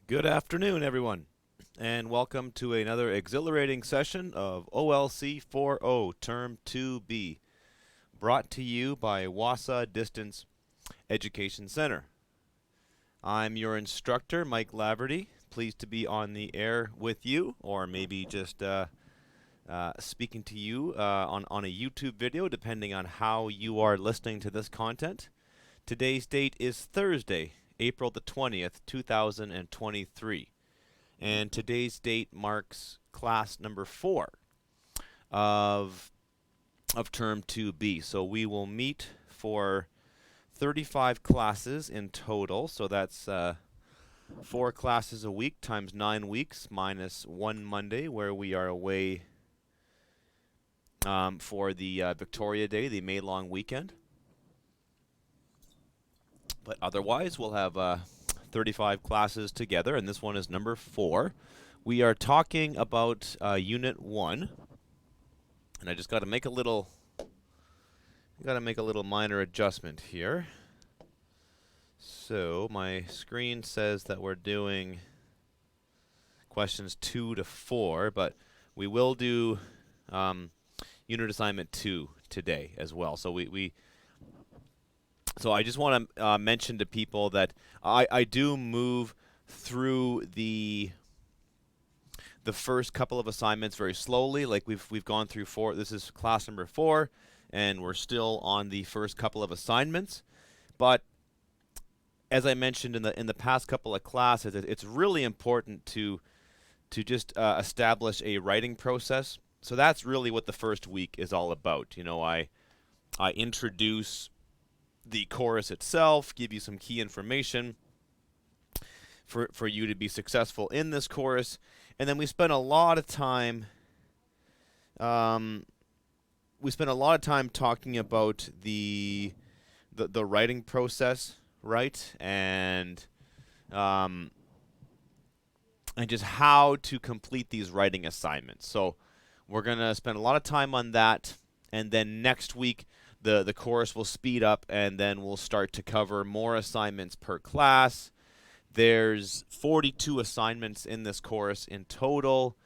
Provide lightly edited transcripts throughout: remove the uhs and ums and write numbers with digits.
Good afternoon, everyone, and welcome to another exhilarating session of OLC4O Term 2B, brought to you by WASA Distance Education Center. I'm your instructor, Mike Laverty. Pleased to be on the air with you, or maybe just speaking to you on a YouTube video, depending on how you are listening to this content. Today's date is Thursday, April the 20th, 2023. And today's date marks class number 4 of term 2B. So we will meet for 35 classes in total. So that's 4 classes a week times 9 weeks minus 1 Monday where we are away for the Victoria Day, the May long weekend. But otherwise, we'll have 35 classes together, and this one is number 4. We are talking about Unit 1, and I just got to make a little minor adjustment here. So my screen says that we're doing questions 2 to 4, but we will do unit assignment 2 today as well. So So I just want to mention to people that I do move through the first couple of assignments very slowly. Like we've gone through 4. This is class number 4, and we're still on the first couple of assignments. But as I mentioned in the past couple of classes, it's really important to just establish a writing process. So that's really what the first week is all about. You know, I introduce the course itself, give you some key information for you to be successful in this course, and then we spend a lot of time talking about the writing process, right? And just how to complete these writing assignments. So we're going to spend a lot of time on that, and then next week the course will speed up, and then we'll start to cover more assignments per class. There's 42 assignments in this course in total.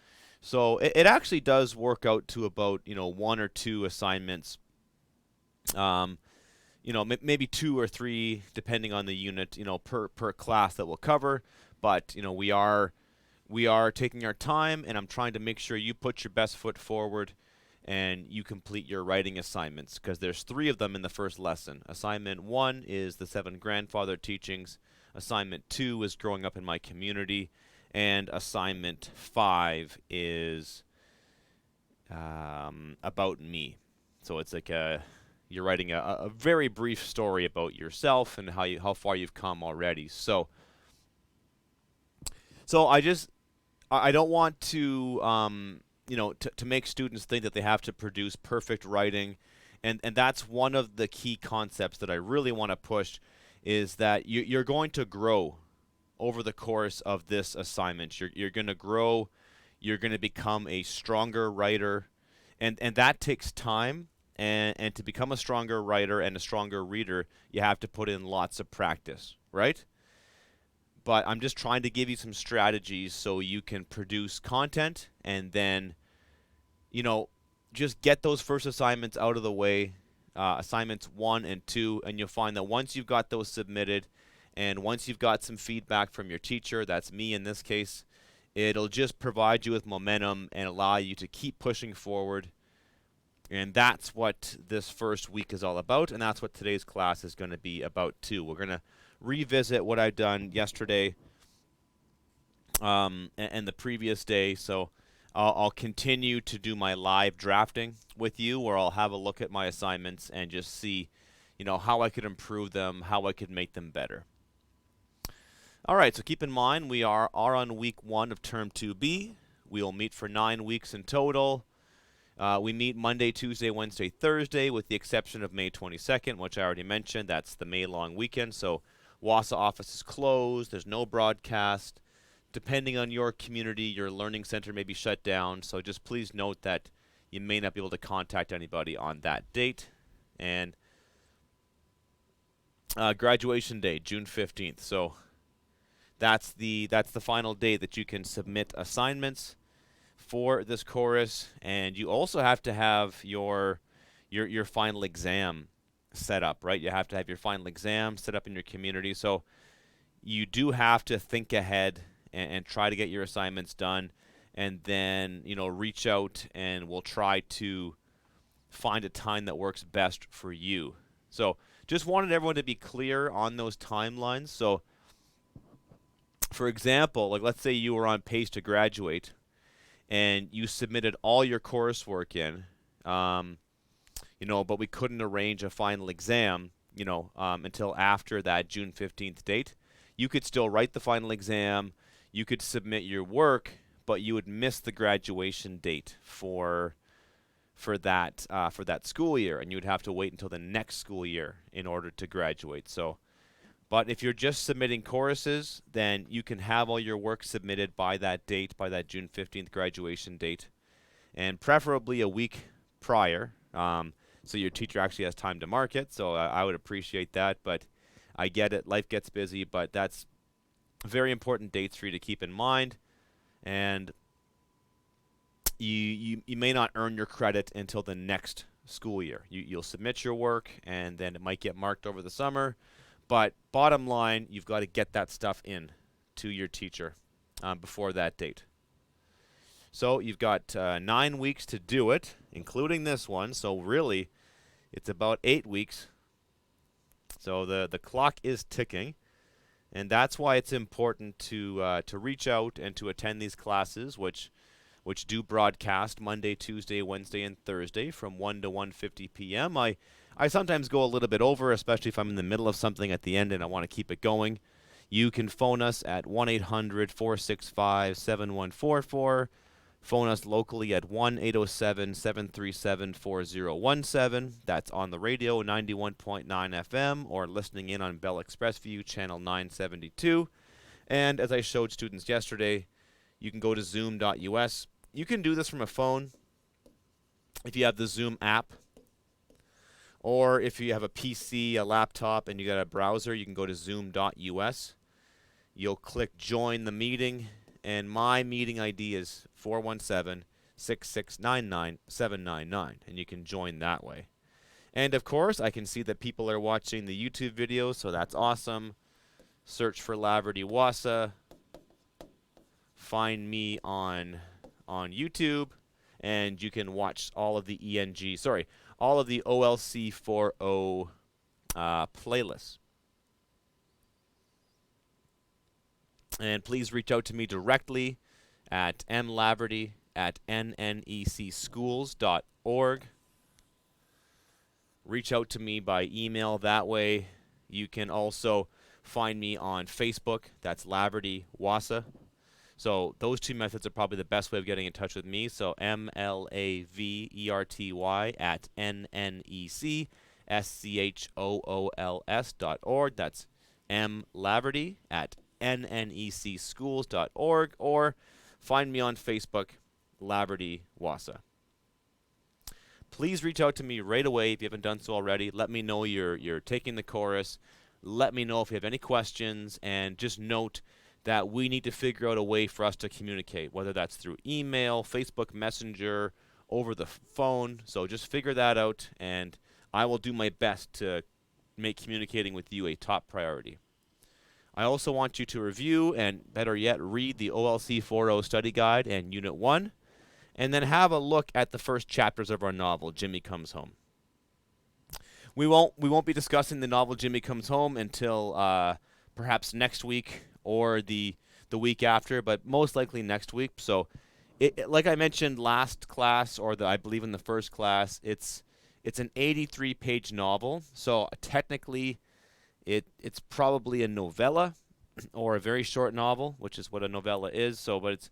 So it actually does work out to about, 1 or 2 assignments. Maybe 2 or 3 depending on the unit, per class that we'll cover. But, we are taking our time, and I'm trying to make sure you put your best foot forward and you complete your writing assignments, because there's 3 of them in the first lesson. Assignment 1 is the 7 grandfather teachings. Assignment 2 is growing up in my community. And assignment 5 is about me. So it's like you're writing a very brief story about yourself and how far you've come already. So I don't want to to make students think that they have to produce perfect writing. And that's one of the key concepts that I really want to push, is that you're going to grow over the course of this assignment. You're going to grow. You're going to become a stronger writer. And that takes time. And to become a stronger writer and a stronger reader, you have to put in lots of practice, right? But I'm just trying to give you some strategies so you can produce content, and then just get those first assignments out of the way, assignments 1 and 2, and you'll find that once you've got those submitted, and once you've got some feedback from your teacher, that's me in this case, it'll just provide you with momentum and allow you to keep pushing forward. And that's what this first week is all about, and that's what today's class is going to be about too. We're going to revisit what I've done yesterday and the previous day. So I'll continue to do my live drafting with you, where I'll have a look at my assignments and just see, how I could improve them, how I could make them better. All right, so keep in mind we are on week 1 of term 2B. We'll meet for 9 weeks in total. We meet Monday, Tuesday, Wednesday, Thursday, with the exception of May 22nd, which I already mentioned. That's the May long weekend, so WASA office is closed. There's no broadcast. Depending on your community, your learning center may be shut down, so just please note that you may not be able to contact anybody on that date. And graduation day, June 15th. So that's the final day that you can submit assignments for this chorus, and you also have to have your final exam set up, right? You have to have your final exam set up in your community. So you do have to think ahead and try to get your assignments done, and then reach out and we'll try to find a time that works best for you. So just wanted everyone to be clear on those timelines. So for example, like let's say you were on pace to graduate and you submitted all your coursework in, but we couldn't arrange a final exam, until after that June 15th date. You could still write the final exam, you could submit your work, but you would miss the graduation date for that school year, and you would have to wait until the next school year in order to graduate. So, but if you're just submitting choruses, then you can have all your work submitted by that date, by that June 15th graduation date, and preferably a week prior, so your teacher actually has time to mark it. So I would appreciate that, but I get it, life gets busy, but that's very important dates for you to keep in mind. And you may not earn your credit until the next school year. You'll submit your work, and then it might get marked over the summer. But bottom line, you've got to get that stuff in to your teacher before that date. So you've got 9 weeks to do it, including this one. So really, it's about 8 weeks. So the clock is ticking, and that's why it's important to reach out and to attend these classes, which do broadcast Monday, Tuesday, Wednesday, and Thursday from 1 to 1:50 p.m. I sometimes go a little bit over, especially if I'm in the middle of something at the end and I want to keep it going. You can phone us at 1-800-465-7144. Phone us locally at 1-807-737-4017. That's on the radio, 91.9 FM, or listening in on Bell ExpressVu, channel 972. And as I showed students yesterday, you can go to zoom.us. You can do this from a phone if you have the Zoom app, or if you have a PC, a laptop, and you got a browser, you can go to zoom.us. You'll click join the meeting, and my meeting ID is 417-6699799, and you can join that way. And of course, I can see that people are watching the YouTube videos, so that's awesome. Search for Laverty Wassa. Find me on YouTube, and you can watch all of the all of the OLC4O playlists. And please reach out to me directly at mlaverty@nnecschools.org. Reach out to me by email that way. You can also find me on Facebook. That's Laverty Wassa. So those two methods are probably the best way of getting in touch with me. So mlaverty@nnecschools.org. That's mlaverty@nnecschools.org, or find me on Facebook, Laverty Wassa. Please reach out to me right away if you haven't done so already. Let me know you're taking the chorus. Let me know if you have any questions, and just note that we need to figure out a way for us to communicate, whether that's through email, Facebook Messenger, over the phone. So just figure that out, and I will do my best to make communicating with you a top priority. I also want you to review, and better yet, read the OLC4O study guide and Unit 1, and then have a look at the first chapters of our novel, Jimmy Comes Home. We won't be discussing the novel Jimmy Comes Home until perhaps next week or the week after, but most likely next week. So, like I mentioned last class, or I believe in the first class, it's an 83-page novel. So technically, it's probably a novella or a very short novel, which is what a novella is. So, but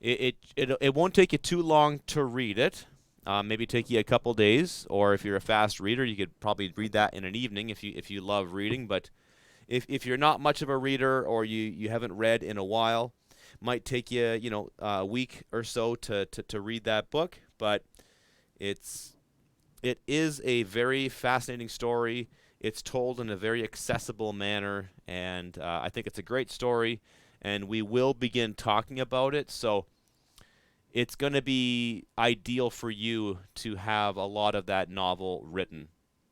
it won't take you too long to read it. Maybe take you a couple days, or if you're a fast reader, you could probably read that in an evening if you love reading. But if you're not much of a reader, or you haven't read in a while, might take you a week or so to read that book. But it is a very fascinating story. It's told in a very accessible manner, and I think it's a great story, and we will begin talking about it. So it's going to be ideal for you to have a lot of that novel written,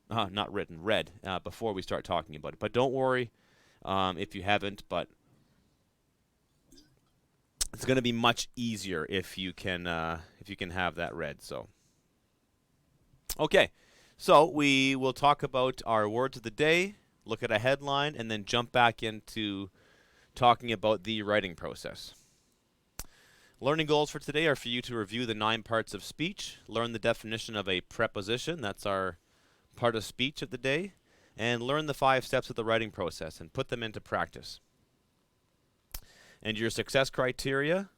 not written, read before we start talking about it. But don't worry if you haven't, but it's going to be much easier if you can have that read. So, okay, so we will talk about our words of the day, look at a headline, and then jump back into talking about the writing process. Learning goals for today are for you to review the 9 parts of speech, learn the definition of a preposition, that's our part of speech of the day, and learn the 5 steps of the writing process and put them into practice. And your success criteria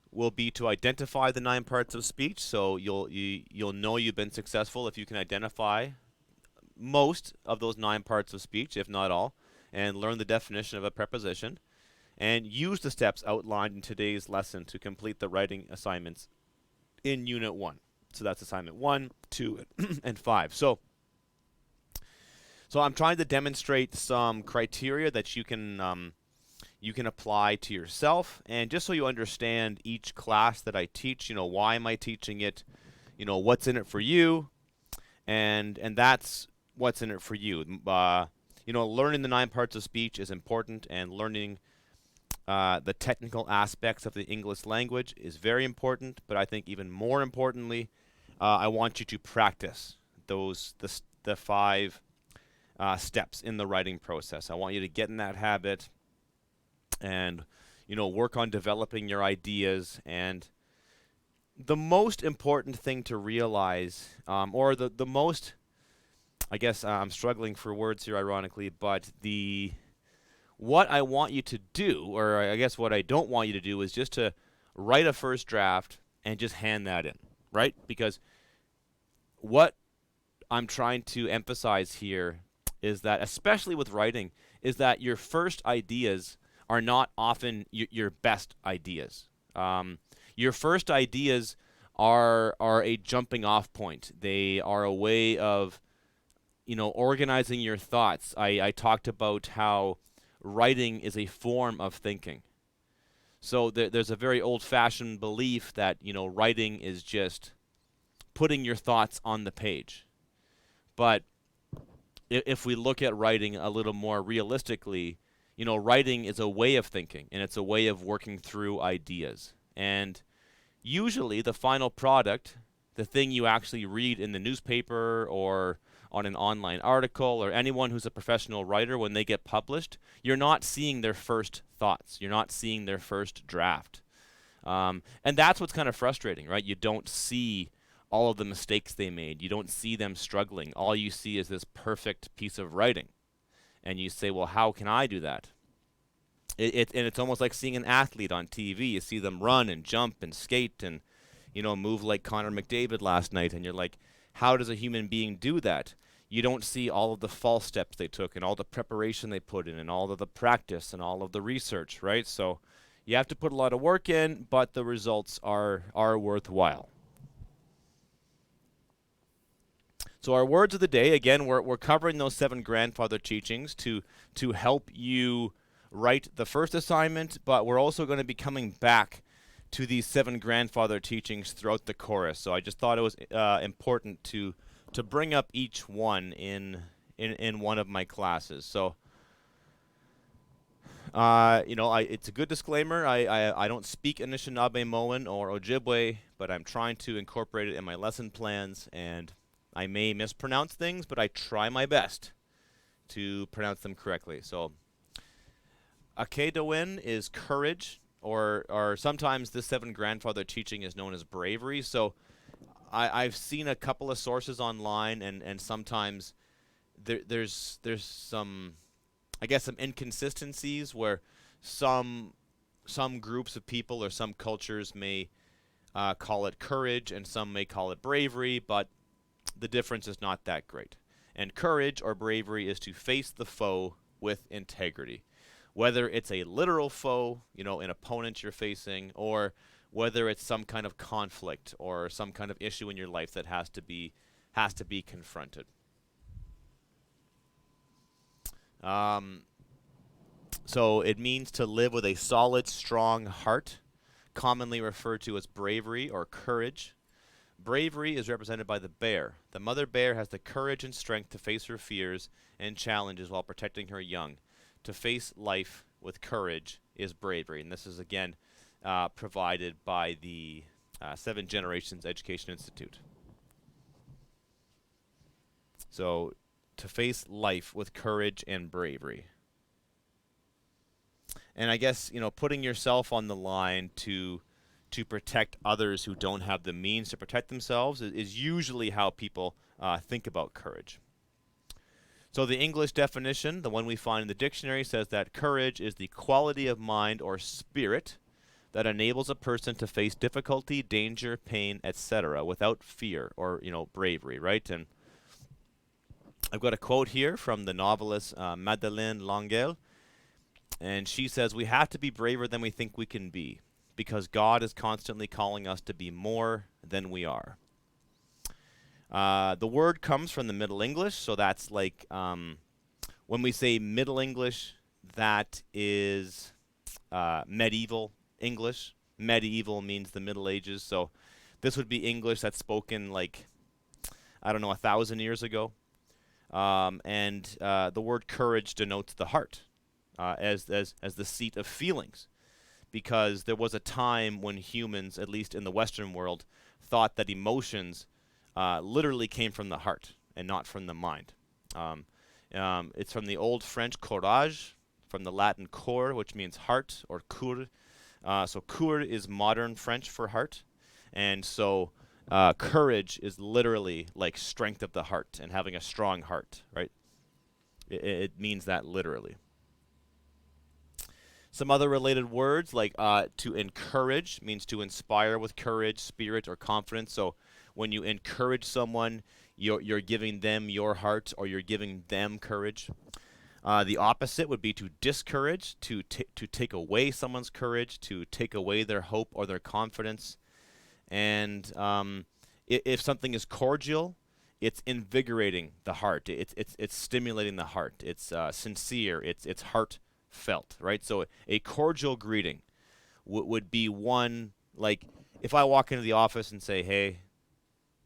will be to identify the 9 parts of speech, so you'll know you've been successful if you can identify most of those 9 parts of speech, if not all, and learn the definition of a preposition. And use the steps outlined in today's lesson to complete the writing assignments in Unit 1. So that's assignment 1, 2, and 5. So I'm trying to demonstrate some criteria that you can apply to yourself. And just so you understand each class that I teach, why am I teaching it, what's in it for you, and that's what's in it for you. Learning the 9 parts of speech is important, and learning the technical aspects of the English language is very important, but I think even more importantly, I want you to practice the 5 steps in the writing process. I want you to get in that habit and work on developing your ideas. And the most important thing to realize, or the most, I guess I'm struggling for words here, ironically, but what I want you to do, or I guess what I don't want you to do, is just to write a first draft and just hand that in, right? Because what I'm trying to emphasize here is that, especially with writing, is that your first ideas are not often your best ideas. Your first ideas are a jumping off point. They are a way of, organizing your thoughts. I talked about how writing is a form of thinking. So there's a very old-fashioned belief that, writing is just putting your thoughts on the page. But if we look at writing a little more realistically, writing is a way of thinking, and it's a way of working through ideas. And usually the final product, the thing you actually read in the newspaper or on an online article, or anyone who's a professional writer, when they get published, you're not seeing their first thoughts. You're not seeing their first draft. And that's what's kind of frustrating, right? You don't see all of the mistakes they made. You don't see them struggling. All you see is this perfect piece of writing. And you say, well, how can I do that? And it's almost like seeing an athlete on TV. You see them run and jump and skate and, move like Connor McDavid last night. And you're like, how does a human being do that? You don't see all of the false steps they took and all the preparation they put in and all of the practice and all of the research, right? So you have to put a lot of work in, but the results are worthwhile. So our words of the day, again, we're covering those 7 grandfather teachings to help you write the first assignment, but we're also going to be coming back to these 7 grandfather teachings throughout the course. So I just thought it was important to bring up each one in one of my classes. So, it's a good disclaimer. I don't speak Anishinaabe-Moan or Ojibwe, but I'm trying to incorporate it in my lesson plans, and I may mispronounce things, but I try my best to pronounce them correctly. So, Akedawin is courage, or sometimes this 7 grandfather teaching is known as bravery. So I've seen a couple of sources online, and sometimes there's some, I guess, some inconsistencies where some groups of people or some cultures may call it courage and some may call it bravery, but the difference is not that great. And courage or bravery is to face the foe with integrity. Whether it's a literal foe, an opponent you're facing, or whether it's some kind of conflict or some kind of issue in your life that has to be confronted. Um, so it means to live with a solid, strong heart, commonly referred to as bravery or courage. Bravery is represented by the bear. The mother bear has the courage and strength to face her fears and challenges while protecting her young. To face life with courage is bravery. And this is, again, provided by the Seven Generations Education Institute. So, to face life with courage and bravery. And I guess, putting yourself on the line to protect others who don't have the means to protect themselves is usually how people think about courage. So the English definition, the one we find in the dictionary, says that courage is the quality of mind or spirit that enables a person to face difficulty, danger, pain, etc., without fear or bravery, right? And I've got a quote here from the novelist Madeleine L'Engle, and she says, "We have to be braver than we think we can be, because God is constantly calling us to be more than we are." The word comes from the Middle English, so that's like when we say Middle English, that is medieval English. Medieval means the Middle Ages, so this would be English that's spoken like, I don't know, 1,000 years ago. And the word courage denotes the heart as the seat of feelings, because there was a time when humans, at least in the Western world, thought that emotions literally came from the heart and not from the mind. It's from the Old French courage, from the Latin cor, which means heart, or coeur. So coeur is modern French for heart, and so courage is literally like strength of the heart and having a strong heart, right? It means that literally. Some other related words like to encourage means to inspire with courage, spirit, or confidence. So when you encourage someone, you're giving them your heart, or you're giving them courage. The opposite would be to discourage, to take away someone's courage, to take away their hope or their confidence. And if something is cordial, it's invigorating the heart. It's stimulating the heart. It's sincere. It's heartfelt, right? So a cordial greeting would be one, like if I walk into the office and say, "Hey,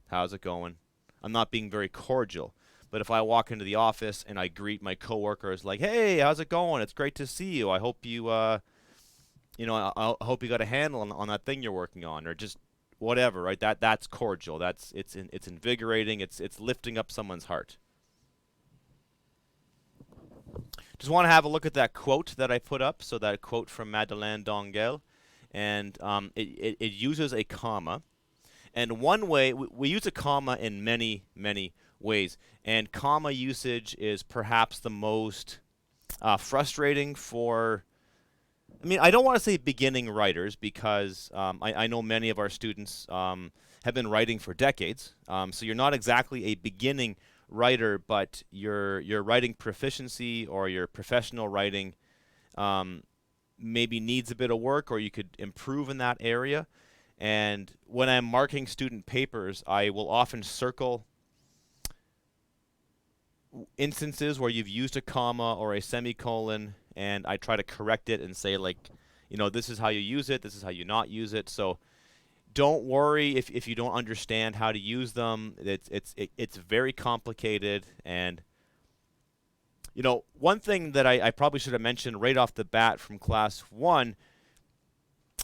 how's it going?" I'm not being very cordial. But if I walk into the office and I greet my coworkers like, "Hey, how's it going? It's great to see you. I hope you, I hope you got a handle on that thing you're working on," or just whatever, right? That's cordial. It's invigorating. It's lifting up someone's heart. Just want to have a look at that quote that I put up. So that quote from Madeleine L'Engle, and it uses a comma. And one way we use a comma in many ways, and comma usage is perhaps the most frustrating for. I mean, I don't want to say beginning writers, because I know many of our students have been writing for decades. So you're not exactly a beginning writer, but your writing proficiency or your professional writing maybe needs a bit of work, or you could improve in that area. And when I'm marking student papers, I will often circle instances where you've used a comma or a semicolon, and I try to correct it and say, like, this is how you use it, this is how you not use it. So don't worry if you don't understand how to use them. It's very complicated. And one thing that I probably should have mentioned right off the bat from class 1,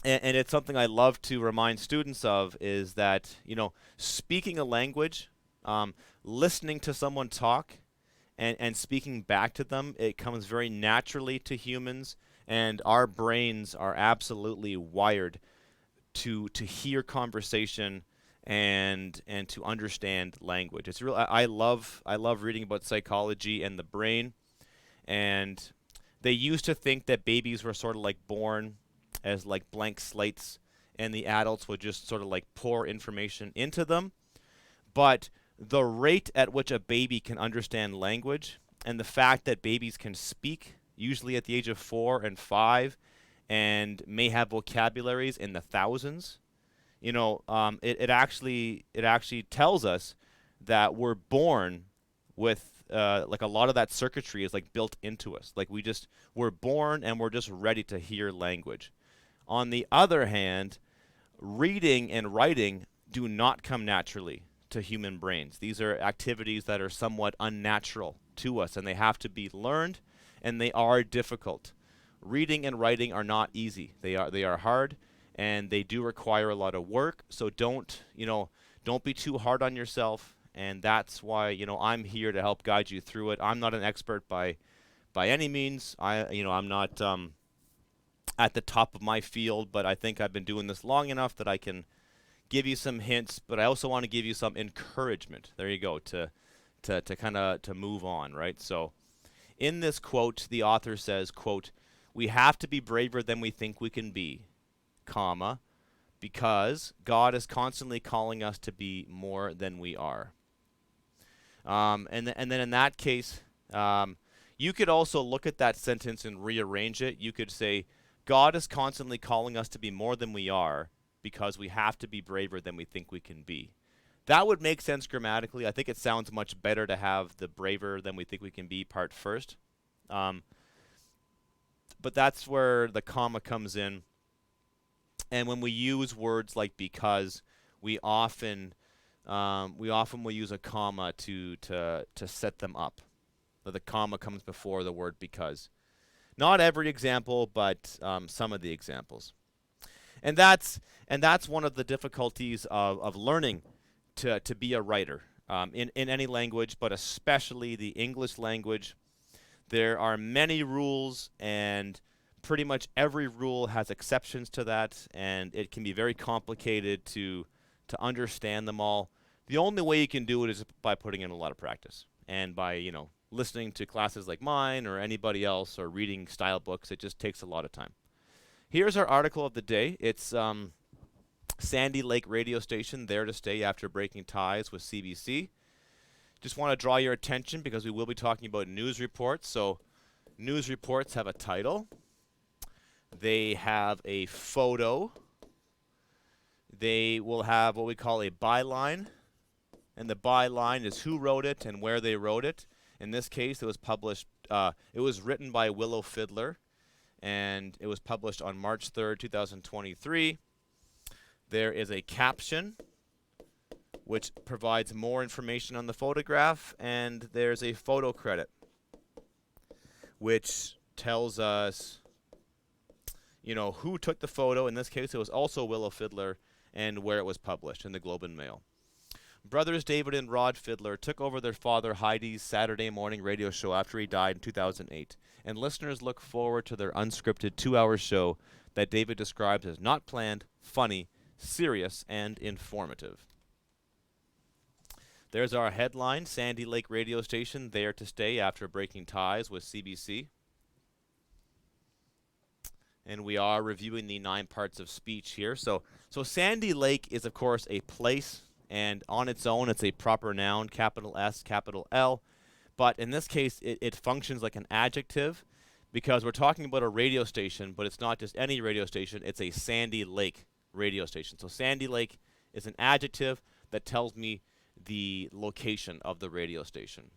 and it's something I love to remind students of, is that speaking a language, listening to someone talk, and speaking back to them, it comes very naturally to humans, and our brains are absolutely wired to hear conversation and to understand language. It's real. I love reading about psychology and the brain, and they used to think that babies were sort of like born as like blank slates, and the adults would just sort of like pour information into them. But the rate at which a baby can understand language, and the fact that babies can speak, usually at the age of 4 and 5, and may have vocabularies in the thousands, it actually tells us that we're born with like a lot of that circuitry is like built into us. Like we're born and we're just ready to hear language. On the other hand, reading and writing do not come naturally to human brains. These are activities that are somewhat unnatural to us, and they have to be learned, and they are difficult. Reading and writing are not easy. They are hard, and they do require a lot of work. So don't be too hard on yourself, and that's why I'm here to help guide you through it. I'm not an expert by any means. I'm not at the top of my field, but I think I've been doing this long enough that I can give you some hints, but I also want to give you some encouragement. There you go, to kind of to move on, right? So in this quote, the author says, quote, "We have to be braver than we think we can be, comma, because God is constantly calling us to be more than we are." And then in that case, you could also look at that sentence and rearrange it. You could say, God is constantly calling us to be more than we are because we have to be braver than we think we can be. That would make sense grammatically. I think it sounds much better to have the braver than we think we can be part first. But that's where the comma comes in. And when we use words like because, we often will use a comma to set them up. So the comma comes before the word because. Not every example, but some of the examples. And that's one of the difficulties of learning to be a writer in any language, but especially the English language. There are many rules, and pretty much every rule has exceptions to that, and it can be very complicated to understand them all. The only way you can do it is by putting in a lot of practice and by, listening to classes like mine or anybody else or reading style books. It just takes a lot of time. Here's our article of the day. It's Sandy Lake radio station, there to stay after breaking ties with CBC. Just want to draw your attention because we will be talking about news reports. So news reports have a title. They have a photo. They will have what we call a byline. And the byline is who wrote it and where they wrote it. In this case, it was written by Willow Fiddler, and it was published on March 3rd, 2023. There is a caption, which provides more information on the photograph, and there's a photo credit, which tells us, who took the photo. In this case, it was also Willow Fiddler, and where it was published in the Globe and Mail. Brothers David and Rod Fiddler took over their father Heidi's Saturday morning radio show after he died in 2008, and listeners look forward to their unscripted 2-hour show that David describes as not planned, funny, serious, and informative. There's our headline, Sandy Lake radio station there to stay after breaking ties with CBC. And we are reviewing the 9 parts of speech here. So Sandy Lake is, of course, a place. And on its own, it's a proper noun, capital S, capital L. But in this case, it functions like an adjective because we're talking about a radio station, but it's not just any radio station. It's a Sandy Lake radio station. So Sandy Lake is an adjective that tells me the location of the radio station.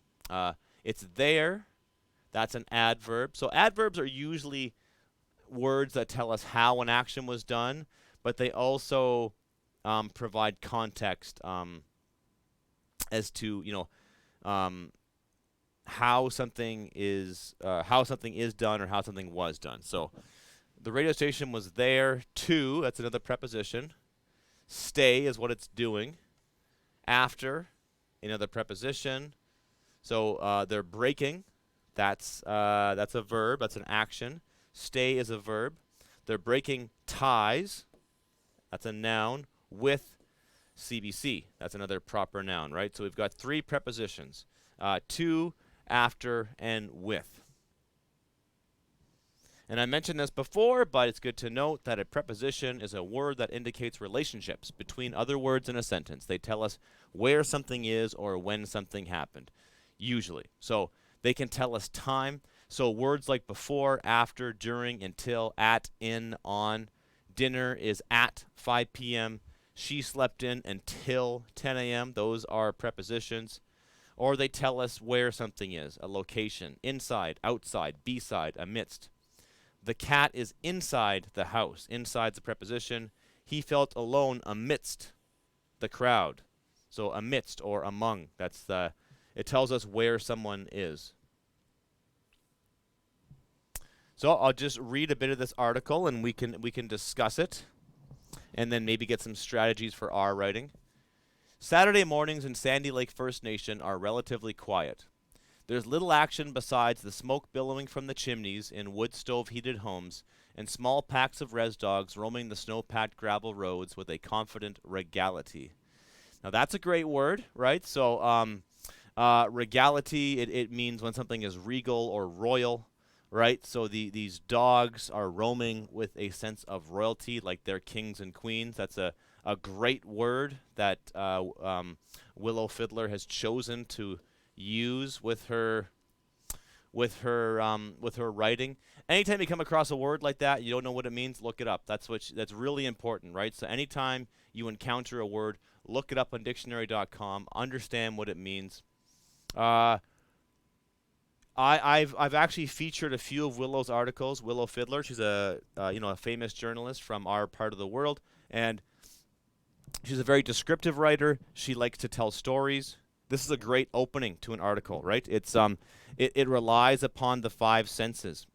It's there. That's an adverb. So adverbs are usually words that tell us how an action was done, but they also provide context as to how something is done or how something was done. So the radio station was there to, that's another preposition. Stay is what it's doing. After, another preposition. So they're breaking. That's a verb. That's an action. Stay is a verb. They're breaking ties. That's a noun. With CBC. That's another proper noun, right? So we've got 3 prepositions. To, after, and with. And I mentioned this before, but it's good to note that a preposition is a word that indicates relationships between other words in a sentence. They tell us where something is or when something happened, usually. So they can tell us time. So words like before, after, during, until, at, in, on. Dinner is at 5 p.m. She slept in until 10 a.m. Those are prepositions. Or they tell us where something is, a location, inside, outside, beside, amidst. The cat is inside the house. Inside's a preposition. He felt alone amidst the crowd. So amidst or among, it tells us where someone is. So I'll just read a bit of this article and we can discuss it and then maybe get some strategies for our writing. Saturday mornings in Sandy Lake First Nation are relatively quiet. There's little action besides the smoke billowing from the chimneys in wood stove-heated homes and small packs of res dogs roaming the snow-packed gravel roads with a confident regality. Now that's a great word, right? So regality, it means when something is regal or royal, right? So these dogs are roaming with a sense of royalty, like they're kings and queens. That's a great word that Willow Fiddler has chosen to use with her writing. Anytime you come across a word like that, you don't know what it means, look it up. That's really important, right? So anytime you encounter a word, look it up on dictionary.com, understand what it means. I've actually featured a few of Willow's articles. Willow Fiddler, she's a famous journalist from our part of the world, and she's a very descriptive writer. She likes to tell stories. This is a great opening to an article, right? It relies upon the five senses.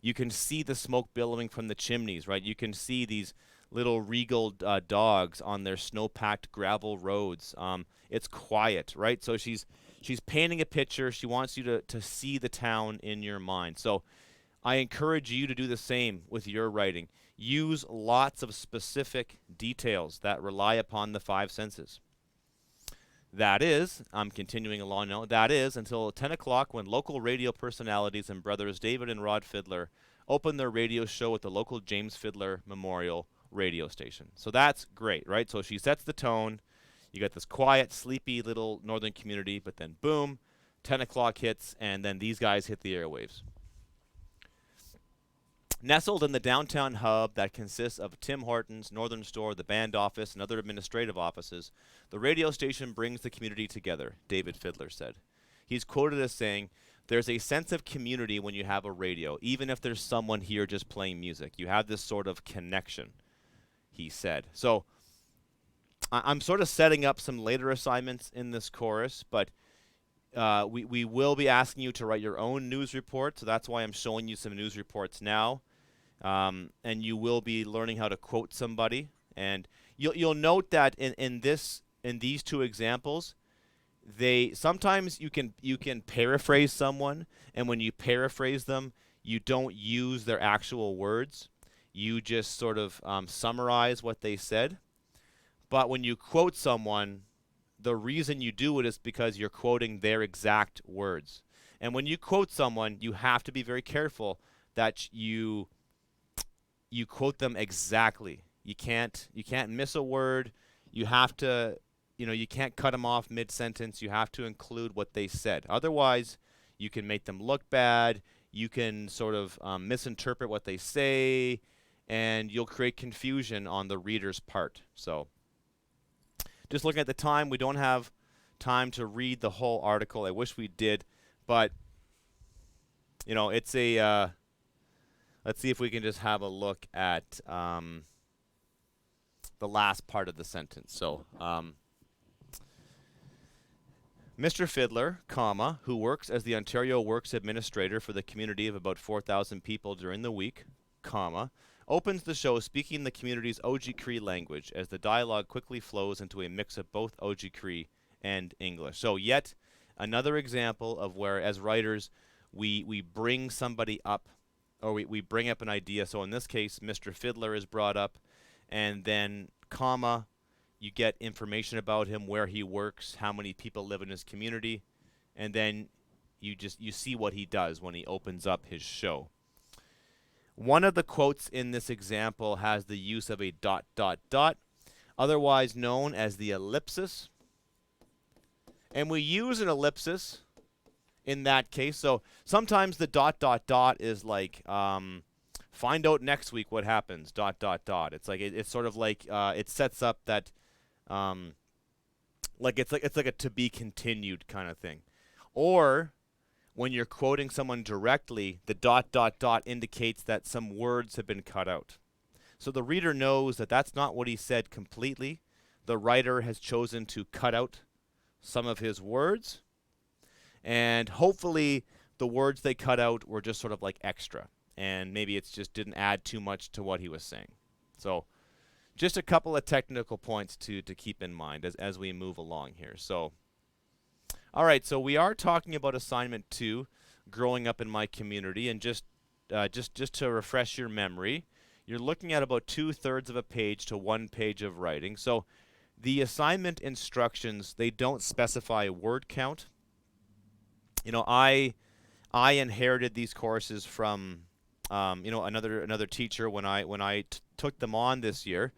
You can see the smoke billowing from the chimneys, right? You can see these little regal dogs on their snow-packed gravel roads. It's quiet, right? So she's painting a picture. She wants you to see the town in your mind. So I encourage you to do the same with your writing. Use lots of specific details that rely upon the five senses. That is, I'm continuing along now, that is until 10 o'clock when local radio personalities and brothers David and Rod Fiddler open their radio show at the local James Fiddler Memorial radio station. So that's great, right? So she sets the tone. You got this quiet, sleepy little northern community, but then boom, 10 o'clock hits, and then these guys hit the airwaves. Nestled in the downtown hub that consists of Tim Hortons, Northern Store, the band office, and other administrative offices, the radio station brings the community together, David Fiddler said. He's quoted as saying, "There's a sense of community when you have a radio, even if there's someone here just playing music. You have this sort of connection," he said. So I'm sort of setting up some later assignments in this chorus, but we will be asking you to write your own news report, so that's why I'm showing you some news reports now. And you will be learning how to quote somebody, and you'll note that in these two examples, sometimes you can paraphrase someone, and when you paraphrase them, you don't use their actual words. You just sort of summarize what they said. But when you quote someone, the reason you do it is because you're quoting their exact words. And when you quote someone, you have to be very careful that you quote them exactly. You can't miss a word. You have to, you can't cut them off mid-sentence. You have to include what they said. Otherwise, you can make them look bad. You can sort of misinterpret what they say, and you'll create confusion on the reader's part. So just looking at the time, we don't have time to read the whole article. I wish we did, but it's a let's see if we can just have a look at the last part of the sentence. So Mr. Fiddler, comma, who works as the Ontario Works Administrator for the community of about 4,000 people during the week, comma, opens the show speaking the community's Oji-Cree language as the dialogue quickly flows into a mix of both Oji-Cree and English. So yet another example of where, as writers, we bring somebody up, or we bring up an idea. So in this case, Mr. Fiddler is brought up, and then comma, you get information about him, where he works, how many people live in his community, and then you see what he does when he opens up his show. One of the quotes in this example has the use of a ... otherwise known as the ellipsis. And we use an ellipsis in that case. So sometimes the ... is like, find out next week what happens, ... It's like, it's sort of like, it sets up that Like it's like a to be continued kind of thing. Or when you're quoting someone directly, the dot dot dot indicates that some words have been cut out. So the reader knows that that's not what he said completely. The writer has chosen to cut out some of his words, and hopefully the words they cut out were just sort of like extra, and maybe it's just didn't add too much to what he was saying. So just a couple of technical points to keep in mind as we move along here. So all right, so we are talking about assignment 2, growing up in my community, and just to refresh your memory, you're looking at about 2/3 of a page to 1 page of writing. So the assignment instructions, they don't specify word count. You know, I inherited these courses from another teacher when I took them on this year,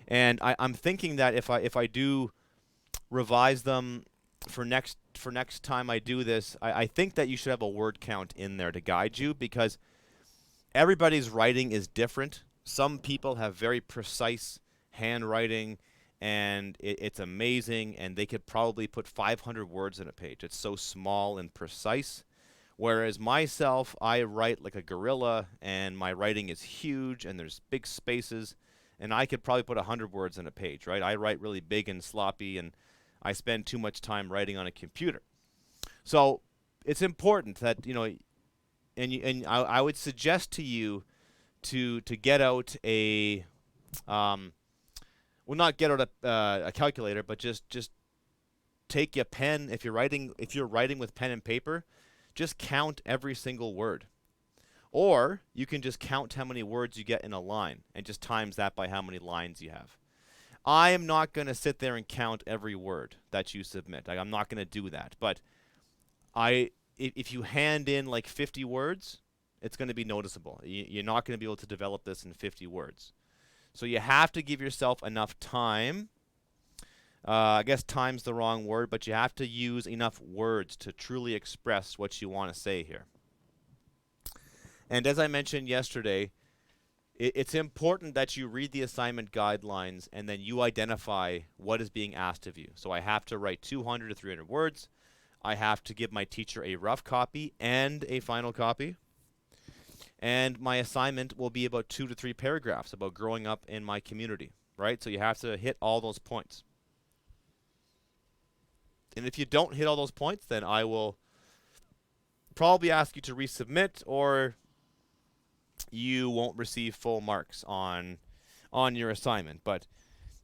and I'm thinking that if I do revise them for next time I do this, I think that you should have a word count in there to guide you, because everybody's writing is different. Some people have very precise handwriting, and it's amazing, and they could probably put 500 words in a page. It's so small and precise. Whereas myself, I write like a gorilla, and my writing is huge, and there's big spaces, and I could probably put 100 words in a page, right? I write really big and sloppy, and I spend too much time writing on a computer. So it's important that, and I would suggest to you to get out a well, not get out a calculator, but just take a pen. If you're writing with pen and paper, just count every single word. Or you can just count how many words you get in a line and just times that by how many lines you have. I am not going to sit there and count every word that you submit. I'm not going to do that. But if you hand in like 50 words, it's going to be noticeable. You're not going to be able to develop this in 50 words. So you have to give yourself enough time. I guess time's the wrong word, but you have to use enough words to truly express what you want to say here. And as I mentioned yesterday, it's important that you read the assignment guidelines and then you identify what is being asked of you. So I have to write 200 to 300 words. I have to give my teacher a rough copy and a final copy. And my assignment will be about 2 to 3 paragraphs about growing up in my community, right? So you have to hit all those points. And if you don't hit all those points, then I will probably ask you to resubmit, or you won't receive full marks on your assignment. But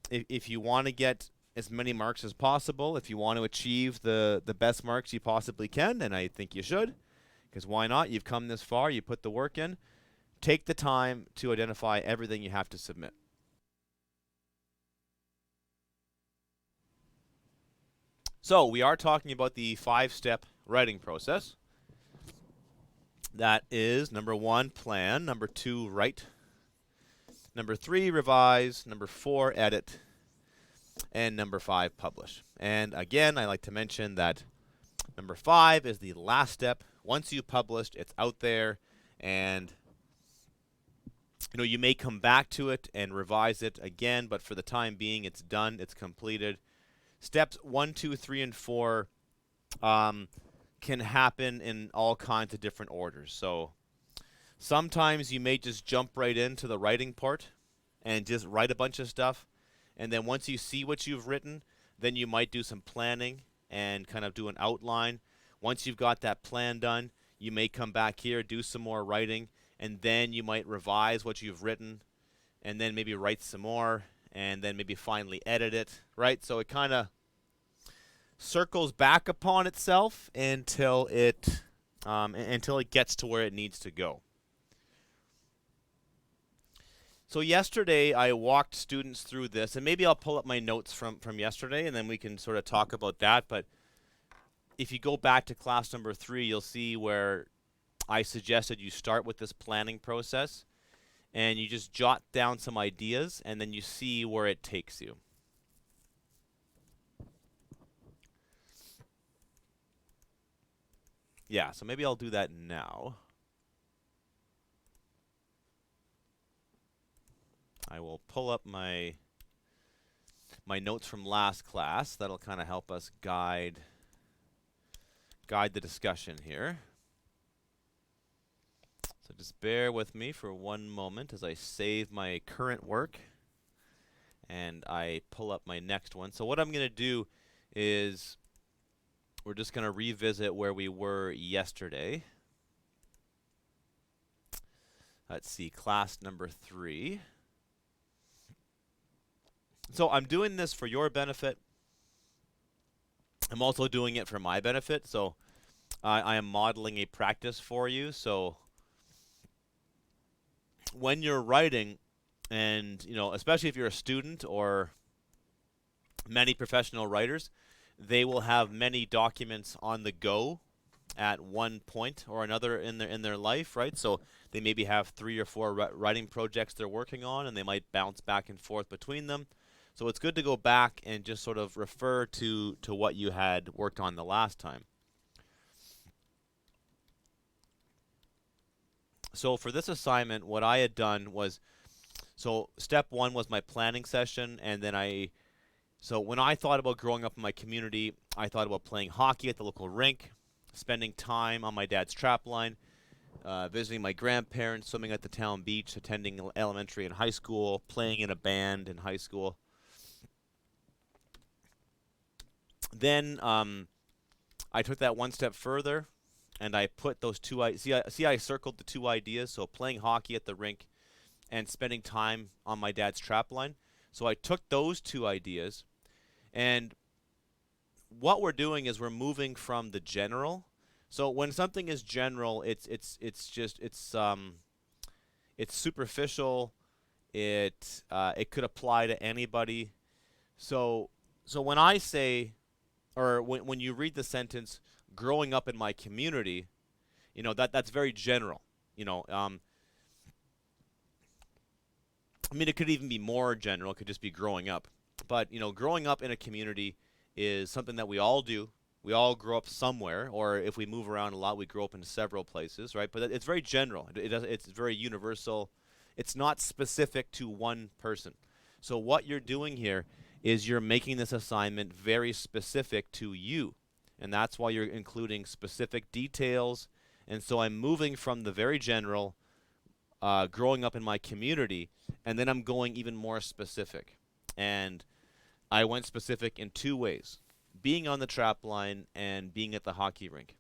if you want to get as many marks as possible, if you want to achieve the best marks you possibly can, and I think you should, because why not? You've come this far, you put the work in. Take the time to identify everything you have to submit. So we are talking about the 5-step writing process. That is number 1, plan. Number 2, write. Number 3, revise. Number 4, edit. And number 5, publish. And again, I like to mention that number 5 is the last step. Once you've published, it's out there, and you may come back to it and revise it again, but for the time being, it's done, it's completed. Steps 1, 2, 3, and 4 can happen in all kinds of different orders. So sometimes you may just jump right into the writing part and just write a bunch of stuff. And then once you see what you've written, then you might do some planning and kind of do an outline. Once you've got that plan done, you may come back here, do some more writing, and then you might revise what you've written, and then maybe write some more, and then maybe finally edit it, right? So it kind of circles back upon itself until it gets to where it needs to go. So yesterday I walked students through this, and maybe I'll pull up my notes from yesterday, and then we can sort of talk about that. But if you go back to class number 3, you'll see where I suggested you start with this planning process, and you just jot down some ideas, and then you see where it takes you. Yeah, so maybe I'll do that now. I will pull up my my notes from last class. That'll kind of help us guide the discussion here. So just bear with me for one moment as I save my current work and I pull up my next one. So what I'm going to do is we're just going to revisit where we were yesterday. Let's see, class number 3. So I'm doing this for your benefit. I'm also doing it for my benefit. So I am modeling a practice for you. So when you're writing, and especially if you're a student or many professional writers, they will have many documents on the go at one point or another in their life, right? So they maybe have 3 or 4 writing projects they're working on, and they might bounce back and forth between them. So it's good to go back and just sort of refer to what you had worked on the last time. So for this assignment, what I had done was, so step 1 was my planning session, and then so when I thought about growing up in my community, I thought about playing hockey at the local rink, spending time on my dad's trap line, visiting my grandparents, swimming at the town beach, attending elementary and high school, playing in a band in high school. Then I took that one step further, and I put those two I circled the 2 ideas, so playing hockey at the rink and spending time on my dad's trap line. So I took those 2 ideas, and what we're doing is we're moving from the general. So when something is general, it's superficial. It could apply to anybody. So when I say, or when you read the sentence, growing up in my community, that's very general. I mean, it could even be more general. It could just be growing up. But, growing up in a community is something that we all do. We all grow up somewhere, or if we move around a lot, we grow up in several places, right? But it's very general. It's very universal. It's not specific to one person. So what you're doing here is you're making this assignment very specific to you. And that's why you're including specific details. And so I'm moving from the very general, growing up in my community, and then I'm going even more specific. And I went specific in 2 ways: being on the trap line and being at the hockey rink.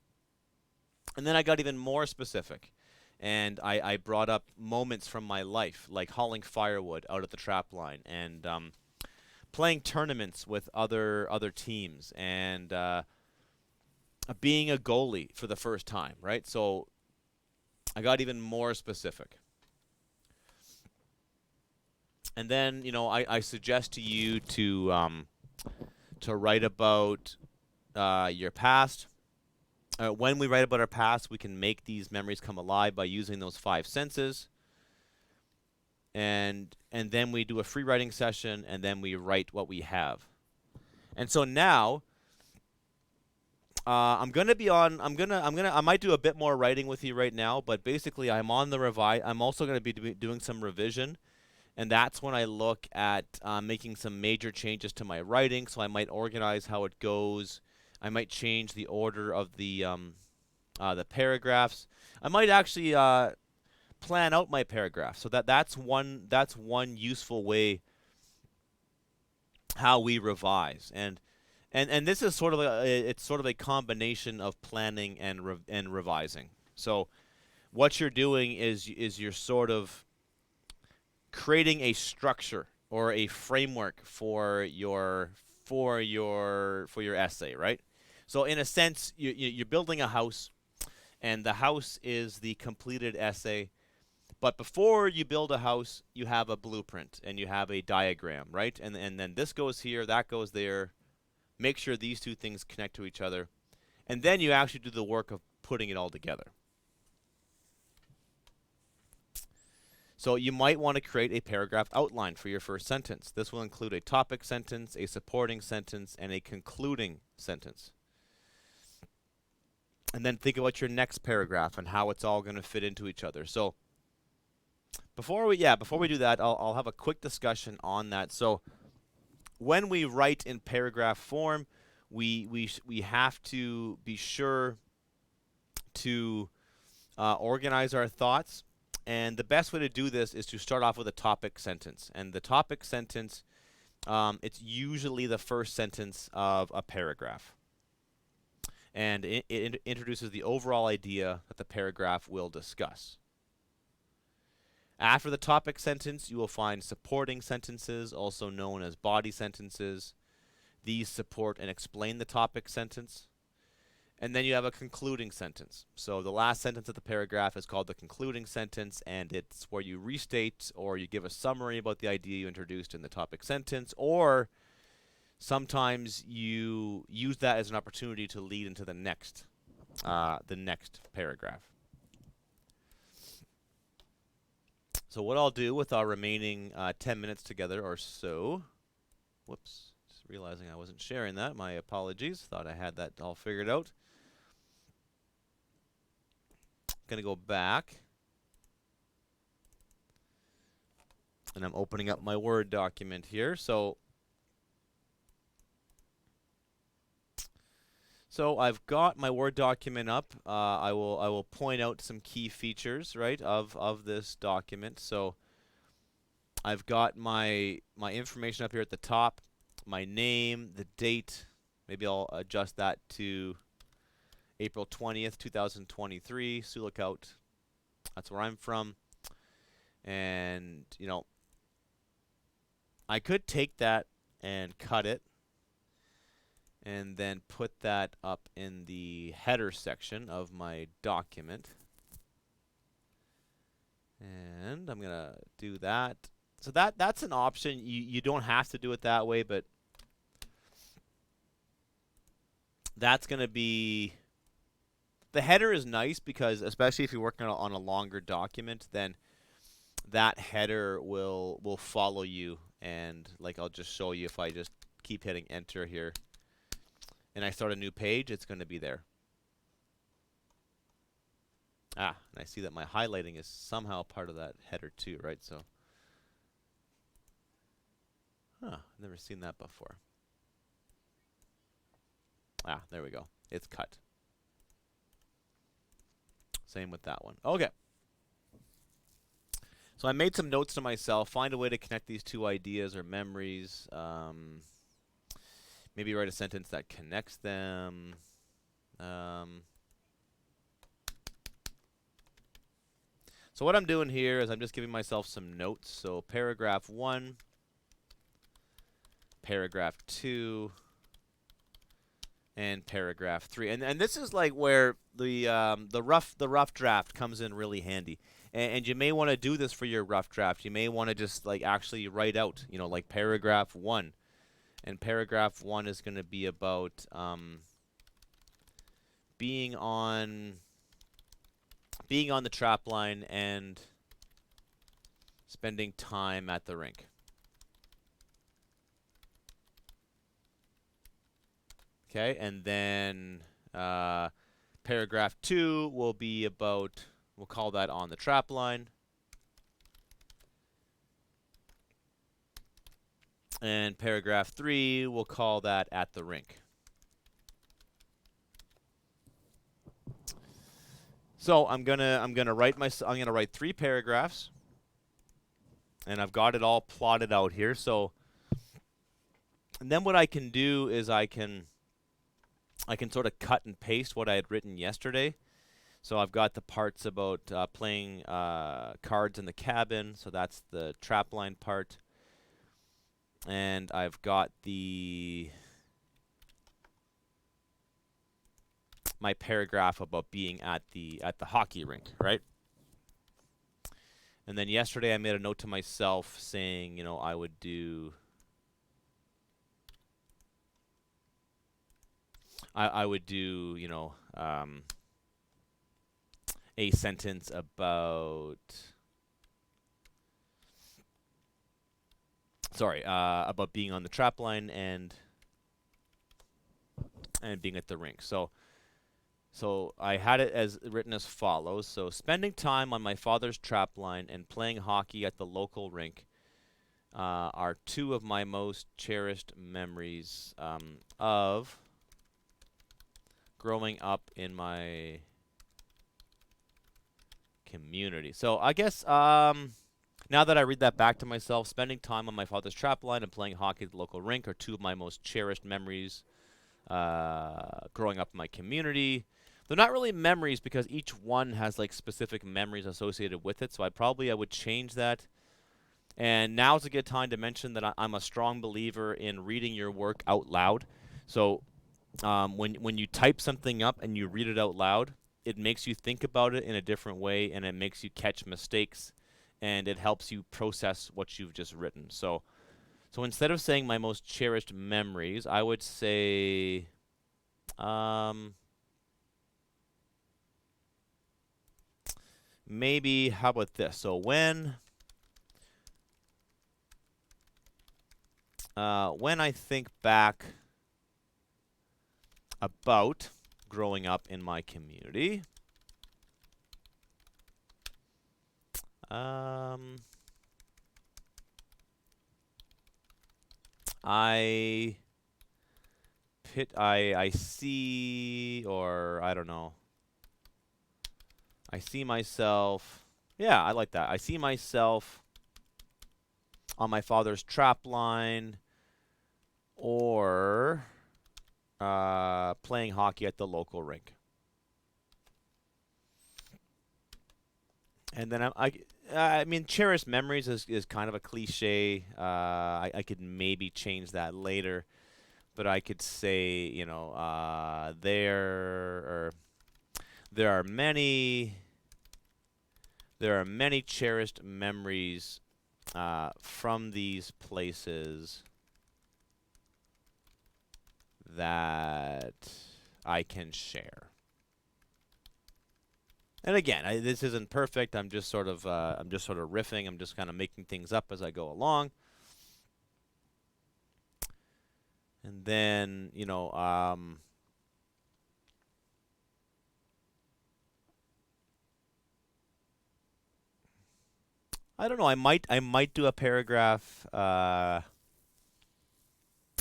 And then I got even more specific, and I brought up moments from my life, like hauling firewood out at the trap line, and playing tournaments with other teams, and being a goalie for the first time, right? So I got even more specific. And then, I suggest to you to write about your past. When we write about our past, we can make these memories come alive by using those 5 senses. And then we do a free writing session, and then we write what we have. And so now, I might do a bit more writing with you right now, but basically I'm on the revise. I'm also going to be doing some revision. And that's when I look at making some major changes to my writing. So I might organize how it goes. I might change the order of the paragraphs. I might actually plan out my paragraphs. So that's one useful way how we revise. And this is sort of a combination of planning and revising. So what you're doing is you're sort of creating a structure or a framework for your essay, right? So in a sense, you're building a house, and the house is the completed essay. But before you build a house, you have a blueprint and you have a diagram, right? And then this goes here, that goes there. Make sure these 2 things connect to each other, and then you actually do the work of putting it all together. So you might want to create a paragraph outline for your first sentence. This will include a topic sentence, a supporting sentence, and a concluding sentence. And then think about your next paragraph and how it's all going to fit into each other. So before we do that, I'll have a quick discussion on that. So when we write in paragraph form, we have to be sure to organize our thoughts. And the best way to do this is to start off with a topic sentence. And the topic sentence, it's usually the first sentence of a paragraph. And it introduces the overall idea that the paragraph will discuss. After the topic sentence, you will find supporting sentences, also known as body sentences. These support and explain the topic sentence. And then you have a concluding sentence. So the last sentence of the paragraph is called the concluding sentence, and it's where you restate or you give a summary about the idea you introduced in the topic sentence, or sometimes you use that as an opportunity to lead into the next paragraph. So what I'll do with our remaining 10 minutes together or so, whoops, just realizing I wasn't sharing that, my apologies, thought I had that all figured out. Going to go back, and I'm opening up my Word document here. So I've got my Word document up. I will point out some key features, right, of this document. So I've got my information up here at the top, my name, the date. Maybe I'll adjust that to April 20th, 2023, Sioux Lookout. That's where I'm from. And, you know, I could take that and cut it and then put that up in the header section of my document. And I'm going to do that. So that's an option. You don't have to do it that way, but that's going to be... The header is nice because, especially if you're working on a longer document, then that header will follow you. And like I'll just show you, if I just keep hitting enter here and I start a new page, it's going to be there. And I see that my highlighting is somehow part of that header too, right? So, never seen that before. There we go. It's cut. Same with that one. Okay. So I made some notes to myself. Find a way to connect these two ideas or memories. Maybe write a sentence that connects them. So what I'm doing here is I'm just giving myself some notes. So paragraph 1, paragraph 2, and paragraph 3. And this is like where the rough draft comes in really handy. And you may want to do this for your rough draft. You may want to just like actually write out, you know, like paragraph 1. And paragraph 1 is going to be about being on the trap line and spending time at the rink. Okay, and then paragraph 2 will be about, we'll call that on the trap line. And paragraph 3, we'll call that at the rink. So I'm gonna write 3 paragraphs, and I've got it all plotted out here. So, and then what I can do is I can sort of cut and paste what I had written yesterday. So I've got the parts about playing cards in the cabin. So that's the trap line part. And I've got my paragraph about being at the hockey rink, right? And then yesterday I made a note to myself saying, you know, I would do you know, a sentence about about being on the trap line and being at the rink. So I had it as written as follows. So spending time on my father's trap line and playing hockey at the local rink are two of my most cherished memories of growing up in my community. So I guess now that I read that back to myself, spending time on my father's trap line and playing hockey at the local rink are two of my most cherished memories growing up in my community. They're not really memories because each one has like specific memories associated with it. So I would change that. And now's a good time to mention that I'm a strong believer in reading your work out loud. So when you type something up and you read it out loud, it makes you think about it in a different way, and it makes you catch mistakes, and it helps you process what you've just written. So instead of saying my most cherished memories, I would say maybe, how about this? So when I think back about growing up in my community, I see, or I don't know. I see myself. Yeah, I like that. I see myself on my father's trap line, or playing hockey at the local rink. And then I mean, cherished memories is kind of a cliche. I could maybe change that later, but I could say, there are many cherished memories from these places that I can share. And again, this isn't perfect. I'm just sort of riffing. I'm just kind of making things up as I go along. And then, I don't know. I might do a paragraph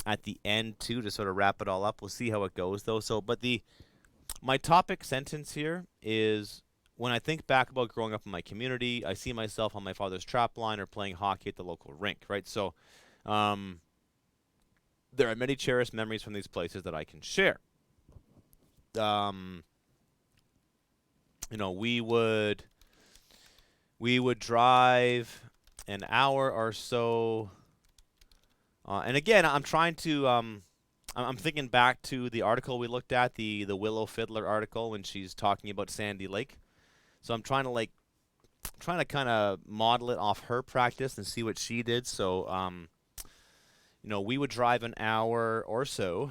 at the end too to sort of wrap it all up. We'll see how it goes though. My topic sentence here is, when I think back about growing up in my community, I see myself on my father's trap line or playing hockey at the local rink, right? So there are many cherished memories from these places that I can share. We would drive an hour or so. And again, I'm trying to I'm thinking back to the article we looked at, the Willow Fiddler article, when she's talking about Sandy Lake. So I'm trying to kind of model it off her practice and see what she did. So we would drive an hour or so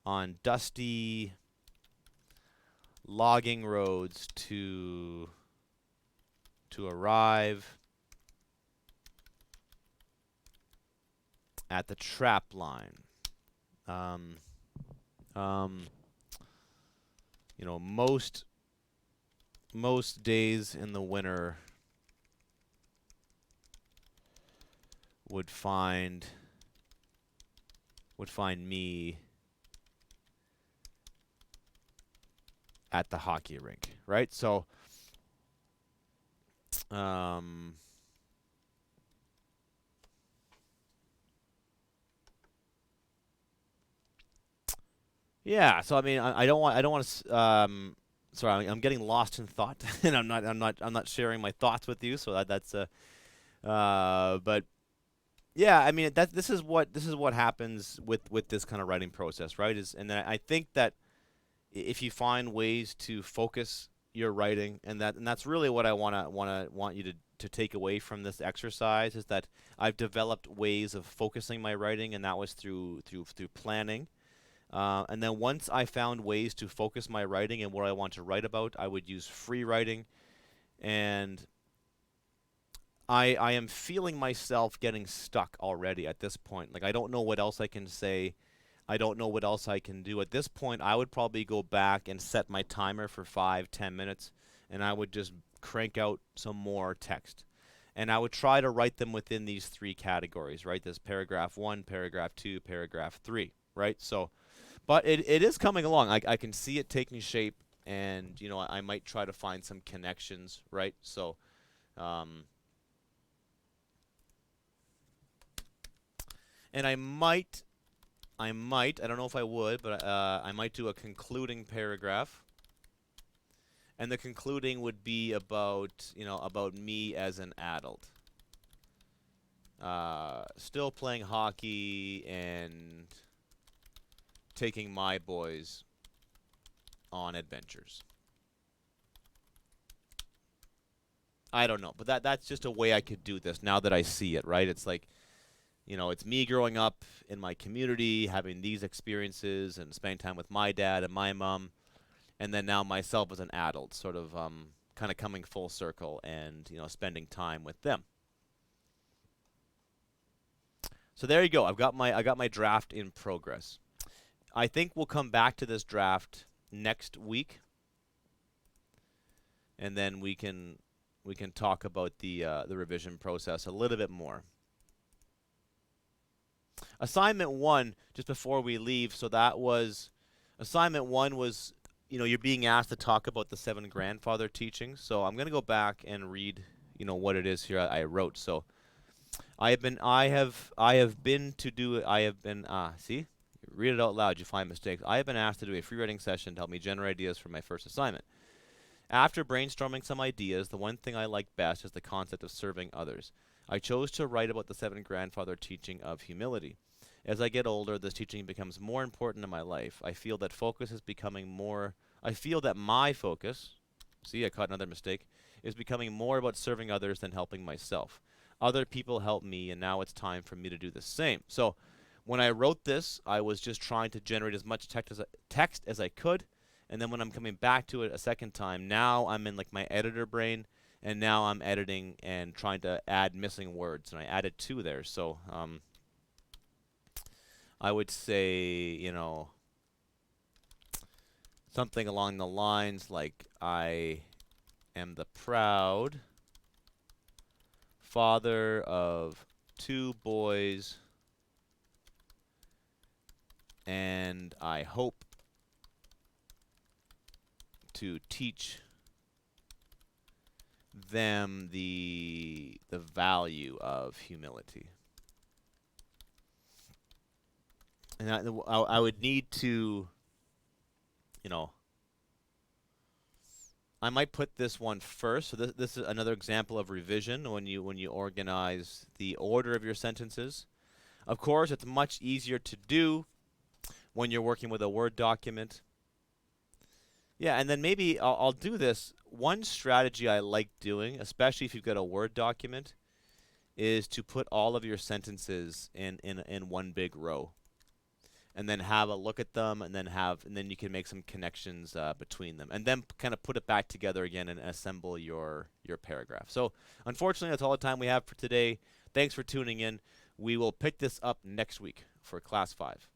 on dusty logging roads to arrive at the trap line. Most days in the winter would find me at the hockey rink, right? So yeah, so I mean, I don't want to sorry, I'm getting lost in thought and I'm not sharing my thoughts with you, so that's but yeah, I mean, this is what happens with this kind of writing process, right? And then I think that if you find ways to focus your writing, and that's really what I want you to take away from this exercise, is that I've developed ways of focusing my writing, and that was through planning. And then once I found ways to focus my writing and what I want to write about, I would use free writing, and I am feeling myself getting stuck already at this point. Like, I don't know what else I can say. I don't know what else I can do. At this point, I would probably go back and set my timer for 5-10 minutes and I would just crank out some more text. And I would try to write them within these three categories, right? This paragraph 1, paragraph 2, paragraph 3, right? So, but it is coming along. I can see it taking shape, and I might try to find some connections, right? So, and I don't know if I would, but I might do a concluding paragraph. And the concluding would be about, about me as an adult. Still playing hockey and taking my boys on adventures. I don't know, but that's just a way I could do this now that I see it, right? It's like, it's me growing up in my community, having these experiences and spending time with my dad and my mom, and then now myself as an adult, sort of kind of coming full circle and, spending time with them. So there you go. I got my draft in progress. I think we'll come back to this draft next week, and then we can talk about the revision process a little bit more. Assignment 1, just before we leave, so that was assignment 1 was, you're being asked to talk about the 7 grandfather teachings. So I'm going to go back and read, what it is here I wrote. So I have been see, read it out loud, you find mistakes. I have been asked to do a free writing session to help me generate ideas for my first assignment. After brainstorming some ideas, the one thing I like best is the concept of serving others. I chose to write about the 7 grandfather teaching of humility. As I get older, this teaching becomes more important in my life. I feel that my focus, see, I caught another mistake, is becoming more about serving others than helping myself. Other people help me, and now it's time for me to do the same. So when I wrote this, I was just trying to generate as much text as I could. And then when I'm coming back to it a second time, now I'm in like my editor brain, and now I'm editing and trying to add missing words, and I added 2 there. So I would say, something along the lines like, I am the proud father of 2 boys, and I hope to teach them the value of humility. And I would need to, I might put this one first. So this is another example of revision when you organize the order of your sentences. Of course, it's much easier to do when you're working with a Word document. Yeah, and then maybe I'll do this. One strategy I like doing, especially if you've got a Word document, is to put all of your sentences in one big row, and then have a look at them, and then you can make some connections between them, and then kind of put it back together again and assemble your paragraph. So unfortunately, that's all the time we have for today. Thanks for tuning in. We will pick this up next week for Class 5.